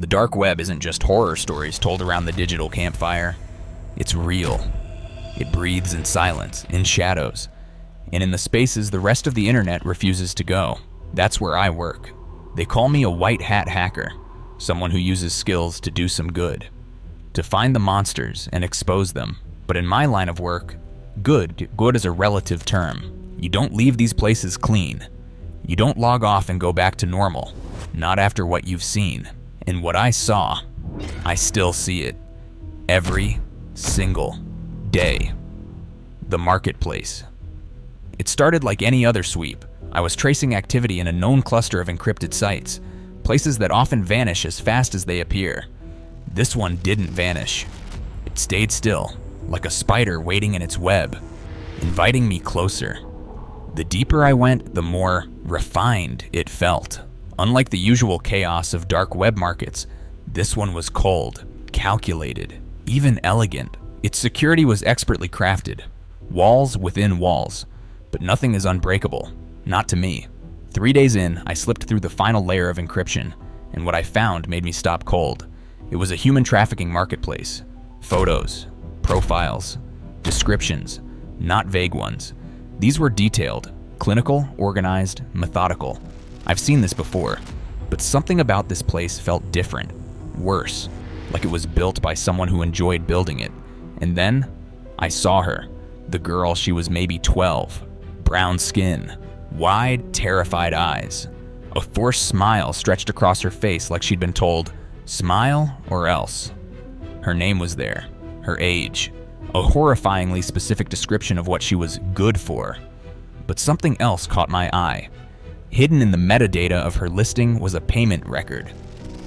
The dark web isn't just horror stories told around the digital campfire. It's real. It breathes in silence, in shadows, and in the spaces the rest of the internet refuses to go. That's where I work. They call me a white hat hacker, someone who uses skills to do some good, to find the monsters and expose them. But in my line of work, good is a relative term. You don't leave these places clean. You don't log off and go back to normal, not after what you've seen. And what I saw, I still see it. Every single day. The marketplace. It started like any other sweep. I was tracing activity in a known cluster of encrypted sites, places that often vanish as fast as they appear. This one didn't vanish. It stayed still, like a spider waiting in its web, inviting me closer. The deeper I went, the more refined it felt. Unlike the usual chaos of dark web markets, this one was cold, calculated, even elegant. Its security was expertly crafted. Walls within walls. But nothing is unbreakable. Not to me. 3 days in, I slipped through the final layer of encryption, and what I found made me stop cold. It was a human trafficking marketplace. Photos, profiles, descriptions, not vague ones. These were detailed, clinical, organized, methodical. I've seen this before, but something about this place felt different, worse, like it was built by someone who enjoyed building it. And then, I saw her. The girl, she was maybe 12. Brown skin, wide, terrified eyes. A forced smile stretched across her face like she'd been told, smile or else. Her name was there, her age, a horrifyingly specific description of what she was good for. But something else caught my eye. Hidden in the metadata of her listing was a payment record,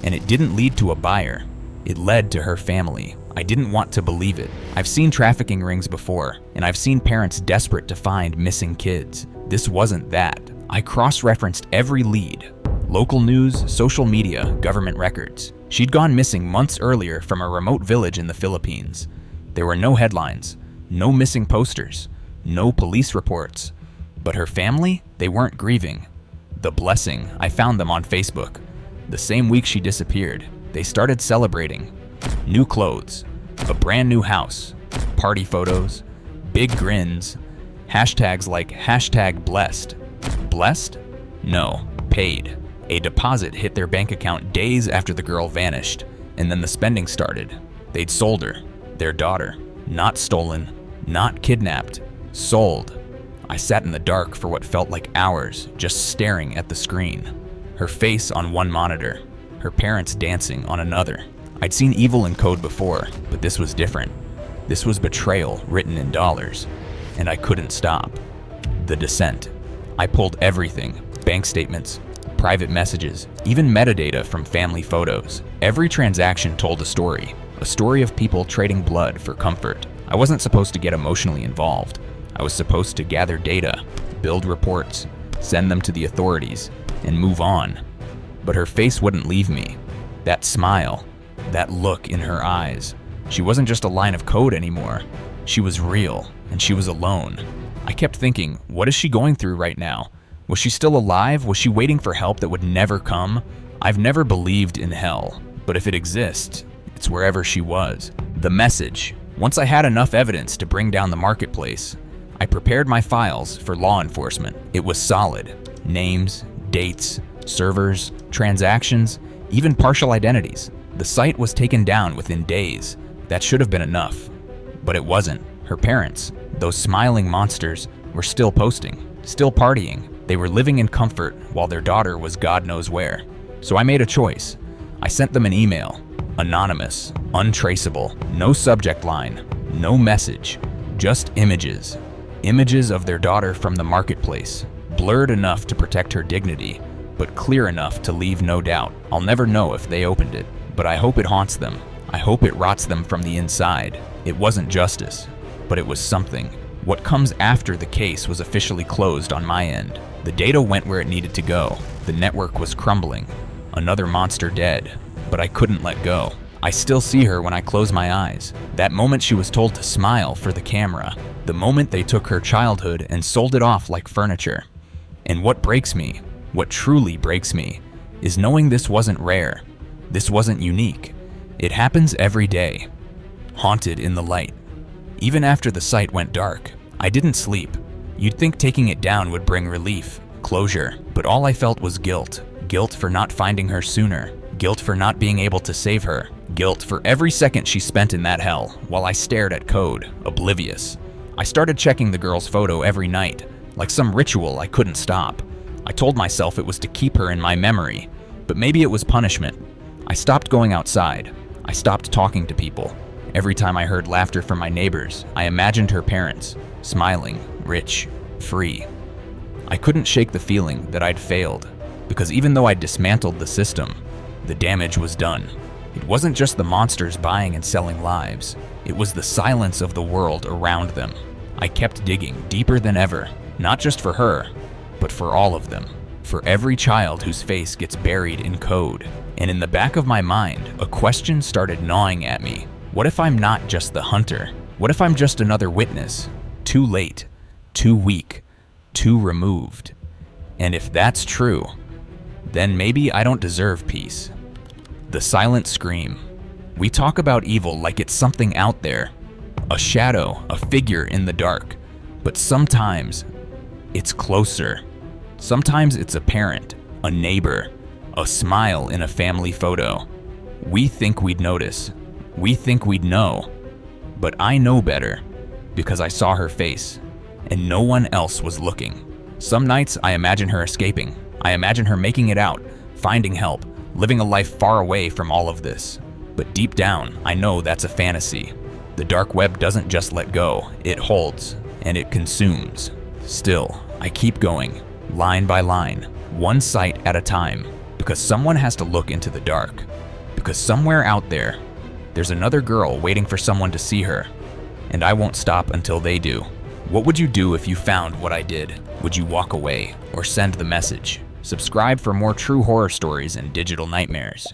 and it didn't lead to a buyer. It led to her family. I didn't want to believe it. I've seen trafficking rings before, and I've seen parents desperate to find missing kids. This wasn't that. I cross-referenced every lead. Local news, social media, government records. She'd gone missing months earlier from a remote village in the Philippines. There were no headlines, no missing posters, no police reports. But her family, they weren't grieving. The blessing, I found them on Facebook. The same week she disappeared, they started celebrating. New clothes, a brand new house, party photos, big grins, hashtags like #blessed. Blessed? No, paid. A deposit hit their bank account days after the girl vanished, and then the spending started. They'd sold her, their daughter. Not stolen, not kidnapped, sold. I sat in the dark for what felt like hours, just staring at the screen. Her face on one monitor, her parents dancing on another. I'd seen evil in code before, but this was different. This was betrayal written in dollars, and I couldn't stop. The descent. I pulled everything, bank statements, private messages, even metadata from family photos. Every transaction told a story of people trading blood for comfort. I wasn't supposed to get emotionally involved. I was supposed to gather data, build reports, send them to the authorities, and move on. But her face wouldn't leave me. That smile, that look in her eyes. She wasn't just a line of code anymore. She was real, and she was alone. I kept thinking, what is she going through right now? Was she still alive? Was she waiting for help that would never come? I've never believed in hell, but if it exists, it's wherever she was. The message. Once I had enough evidence to bring down the marketplace, I prepared my files for law enforcement. It was solid. Names, dates, servers, transactions, even partial identities. The site was taken down within days. That should have been enough. But it wasn't. Her parents, those smiling monsters, were still posting, still partying. They were living in comfort while their daughter was God knows where. So I made a choice. I sent them an email. Anonymous, untraceable, no subject line, no message, just images. Images of their daughter from the marketplace, blurred enough to protect her dignity, but clear enough to leave no doubt. I'll never know if they opened it, but I hope it haunts them. I hope it rots them from the inside. It wasn't justice, but it was something. What comes after the case was officially closed on my end. The data went where it needed to go. The network was crumbling. Another monster dead, but I couldn't let go. I still see her when I close my eyes. That moment she was told to smile for the camera. The moment they took her childhood and sold it off like furniture. And what breaks me, what truly breaks me, is knowing this wasn't rare. This wasn't unique. It happens every day. Haunted in the light. Even after the site went dark, I didn't sleep. You'd think taking it down would bring relief, closure, but all I felt was guilt. Guilt for not finding her sooner. Guilt for not being able to save her. Guilt for every second she spent in that hell while I stared at code, oblivious. I started checking the girl's photo every night, like some ritual I couldn't stop. I told myself it was to keep her in my memory, but maybe it was punishment. I stopped going outside. I stopped talking to people. Every time I heard laughter from my neighbors, I imagined her parents, smiling, rich, free. I couldn't shake the feeling that I'd failed, because even though I'd dismantled the system, the damage was done. It wasn't just the monsters buying and selling lives. It was the silence of the world around them. I kept digging deeper than ever, not just for her, but for all of them. For every child whose face gets buried in code. And in the back of my mind, a question started gnawing at me. What if I'm not just the hunter? What if I'm just another witness? Too late, too weak, too removed. And if that's true, then maybe I don't deserve peace. The silent scream. We talk about evil like it's something out there, a shadow, a figure in the dark. But sometimes it's closer. Sometimes it's a parent, a neighbor, a smile in a family photo. We think we'd notice. We think we'd know. But I know better because I saw her face and no one else was looking. Some nights I imagine her escaping. I imagine her making it out, finding help, living a life far away from all of this. But deep down, I know that's a fantasy. The dark web doesn't just let go, it holds, and it consumes. Still, I keep going, line by line, one site at a time, because someone has to look into the dark. Because somewhere out there, there's another girl waiting for someone to see her, and I won't stop until they do. What would you do if you found what I did? Would you walk away or send the message? Subscribe for more true horror stories and digital nightmares.